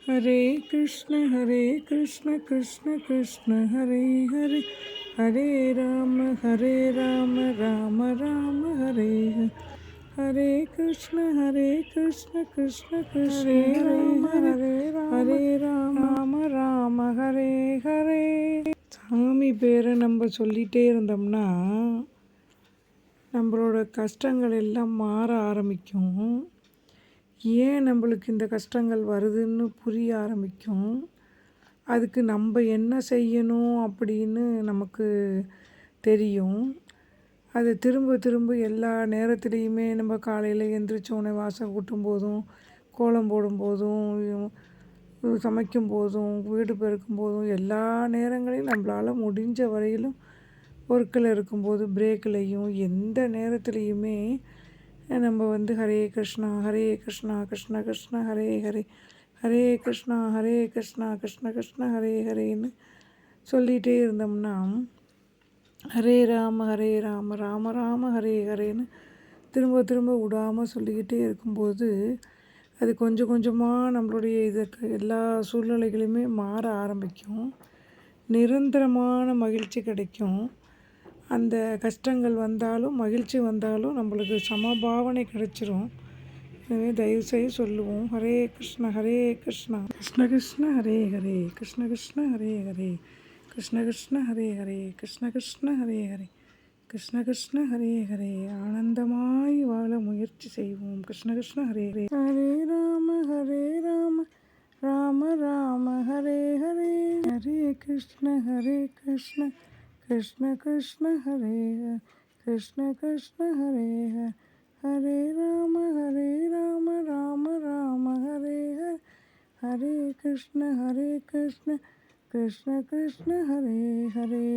ஹரே கிருஷ்ண கிருஷ்ண கிருஷ்ண ஹரே ஹரே, ஹரே ராம ராம ராம ஹரே ஹரே. ஹரே கிருஷ்ண கிருஷ்ண கிருஷ்ண ராம ஹரே ராம ராம ஹரே ஹரே. சாமி பேரை நம்ம சொல்லிகிட்டே இருந்தோம்னா நம்மளோட கஷ்டங்கள் எல்லாம் மாற ஆரம்பிக்கும். ஏன் நம்மளுக்கு இந்த கஷ்டங்கள் வருதுன்னு புரிய ஆரம்பிக்கும். அதுக்கு நம்ம என்ன செய்யணும் அப்படின்னு நமக்கு தெரியும். அது திரும்ப திரும்ப எல்லா நேரத்துலேயுமே நம்ம காலையில் எழுந்திரிச்சோடனே வாசல் கூட்டும் போதும், கோலம் போடும் போதும், சமைக்கும் போதும், வீடு பெருக்கும் போதும், எல்லா நேரங்களையும் நம்மளால் முடிஞ்ச வரையிலும் ஒர்க்கில் இருக்கும்போது, பிரேக்லேயும், எந்த நேரத்துலேயுமே நம்ம ஹரே கிருஷ்ணா கிருஷ்ண கிருஷ்ண ஹரே ஹரே, ஹரே கிருஷ்ணா கிருஷ்ண கிருஷ்ண ஹரே ஹரேன்னு சொல்லிகிட்டே இருந்தோம்னா, ஹரே ராம ராம ராம ஹரே ஹரேன்னு திரும்ப திரும்ப விடாமல் சொல்லிக்கிட்டே இருக்கும்போது அது கொஞ்சம் கொஞ்சமாக நம்மளுடைய எல்லா சூழ்நிலைகளுமே மாற ஆரம்பிக்கும். நிரந்தரமான மகிழ்ச்சி கிடைக்கும். அந்த கஷ்டங்கள் வந்தாலும் மகிழ்ச்சி வந்தாலும் நம்மளுக்கு சமபாவனை கிடைச்சிரும். எனவே தயவுசெய்து சொல்லுவோம், ஹரே கிருஷ்ண கிருஷ்ண கிருஷ்ண ஹரே ஹரே, கிருஷ்ண கிருஷ்ண ஹரே ஹரே, கிருஷ்ண கிருஷ்ண ஹரே ஹரே, கிருஷ்ண கிருஷ்ண ஹரே ஹரே, கிருஷ்ண கிருஷ்ண ஹரே ஹரே. ஆனந்தமாய் வாழ முயற்சி செய்வோம். கிருஷ்ண கிருஷ்ண ஹரே ஹரே. ஹரே ராம ராம ராம ஹரே ஹரே, ஹரே கிருஷ்ண கிருஷ்ண கிருஷ்ண கிருஷ்ண ஹரே ஹரே, கிருஷ்ண கிருஷ்ண ஹரே ஹரே, ஹரே ராம ராம ராம ஹரே ஹரே, ஹரே கிருஷ்ண கிருஷ்ண கிருஷ்ண கிருஷ்ண ஹரே ஹரே.